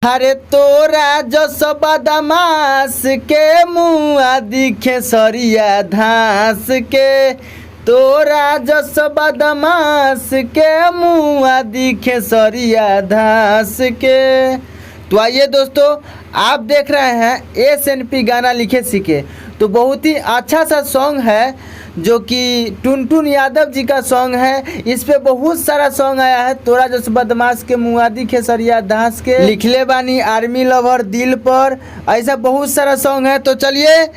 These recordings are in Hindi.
अरे तोरा जस बदमाश के मुआ दिखे सरिया धास के, तोरा जस बदमाश के मुआ दिखे सरिया धास के। तो आइए दोस्तों, आप देख रहे हैं SNP गाना लिखे सीखे। तो बहुत ही अच्छा सा सॉन्ग है जो कि टुनटुन यादव जी का सॉन्ग है। इस पे बहुत सारा सॉन्ग आया है। तोरा जस बदमाश के मुआदी खेसरिया धांस के, लिखले बानी आर्मी लवर दिल पर, ऐसा बहुत सारा सॉन्ग है। तो चलिए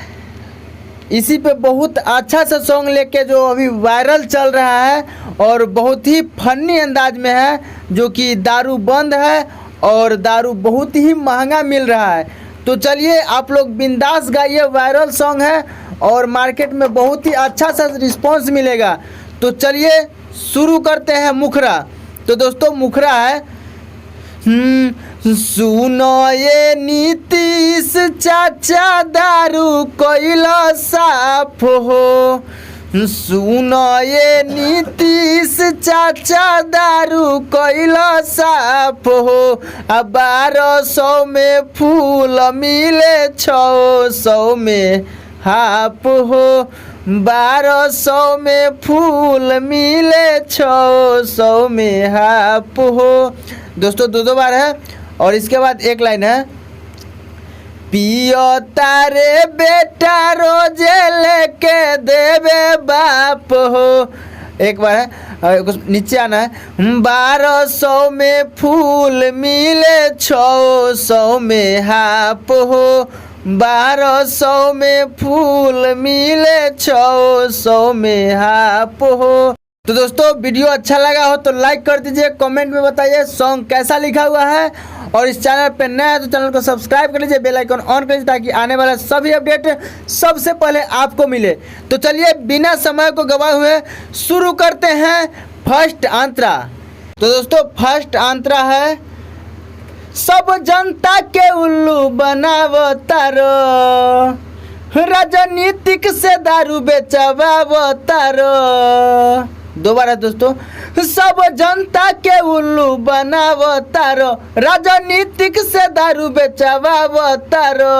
इसी पे बहुत अच्छा सा सॉन्ग लेके जो अभी वायरल चल रहा है और बहुत ही फनी अंदाज में है, जो कि दारू बंद है और दारू बहुत ही महंगा मिल रहा है। तो चलिए आप लोग बिंदास गाइए, वायरल सॉन्ग है और मार्केट में बहुत ही अच्छा सा रिस्पांस मिलेगा। तो चलिए शुरू करते हैं मुखरा। तो दोस्तों मुखरा है, सुनो ये नीतीश चाचा दारू कोइला साफ हो, सुनो ये नीतीश चाचा दारू कोइला साफ हो। 1200 में फूल मिले 600 में हाफ हो, 1200 में फूल मिले 600 में हाफ हो। दोस्तों दो बार है और इसके बाद एक लाइन है, पियो तारे बेटा रोजे लेके देवे बाप हो। एक बार है, नीचे आना है, 1200 में फूल मिले 600 में हाफ हो, 1200 में फूल मिले 600 में हाफ हो। तो दोस्तों वीडियो अच्छा लगा हो तो लाइक कर दीजिए, कमेंट में बताइए सॉन्ग कैसा लिखा हुआ है, और इस चैनल पे नया है तो चैनल को सब्सक्राइब कर लीजिए, बेल आइकन ऑन कर लीजिए ताकि आने वाला सभी अपडेट सबसे पहले आपको मिले। तो चलिए बिना समय को गवाए हुए शुरू करते हैं फर्स्ट अंतरा। तो दोस्तों फर्स्ट अंतरा है, सब जनता के उल्लू बनावतारो, राजनीतिक से दारू बेचवावतारो। दोबारा दोस्तों, सब जनता के उल्लू बनावतारो, राजनीतिक से दारू बेचवावतारो।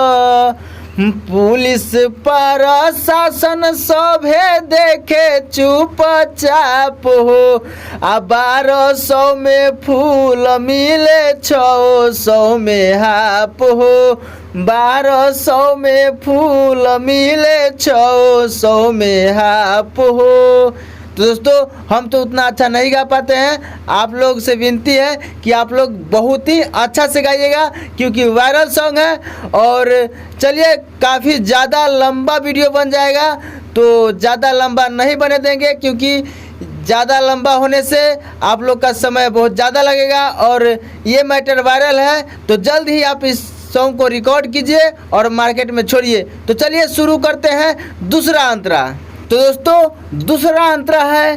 पुलिस प्रशासन सभे देखे चुपचाप हो, 1200 में फूल मिले 600 में हाफ हो, 1200 में फूल मिले 600 में हाफ हो। तो दोस्तों हम तो उतना अच्छा नहीं गा पाते हैं, आप लोग से विनती है कि आप लोग बहुत ही अच्छा से गाइएगा क्योंकि वायरल सॉन्ग है। और चलिए काफ़ी ज़्यादा लंबा वीडियो बन जाएगा, तो ज़्यादा लंबा नहीं बने देंगे क्योंकि ज़्यादा लंबा होने से आप लोग का समय बहुत ज़्यादा लगेगा और ये मैटर वायरल है। तो जल्द ही आप इस सॉन्ग को रिकॉर्ड कीजिए और मार्केट में छोड़िए। तो चलिए शुरू करते हैं दूसरा अंतरा। तो दोस्तों दूसरा अंतरा है,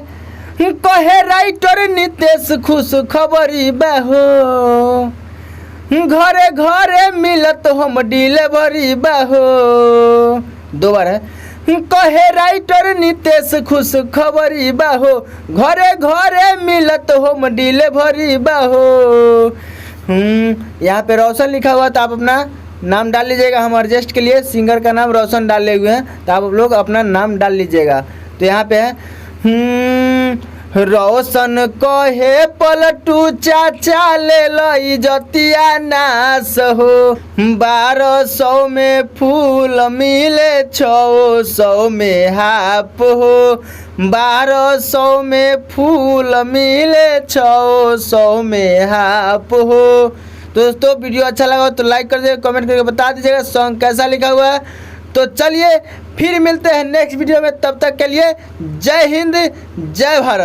कहे राइटर नितेश खुश खबरी बहो, घरे घरे मिलत होम डिलीवरी बहो। दोबारा है, कहे राइटर नितेश खुश खबरी बहो, घरे घरे मिलत होम डिलीवरी बहो। यहाँ पे रोशन लिखा हुआ तो आप अपना नाम डाल लीजिएगा। हम एडजस्ट के लिए सिंगर का नाम रोशन डाले हुए हैं तो आप लोग अपना नाम डाल लीजिएगा। तो यहाँ पे है, रोशन कहे पलटू चाचा ले लो जतिया नाश हो, 1200 में फूल मिले 600 में हाफ हो, 1200 में फूल मिले 600 में हाफ हो। दोस्तों वीडियो अच्छा लगा हो तो लाइक कर दीजिएगा, कमेंट करके बता दीजिएगा सॉन्ग कैसा लिखा हुआ है। तो चलिए फिर मिलते हैं नेक्स्ट वीडियो में, तब तक के लिए जय हिंद जय भारत।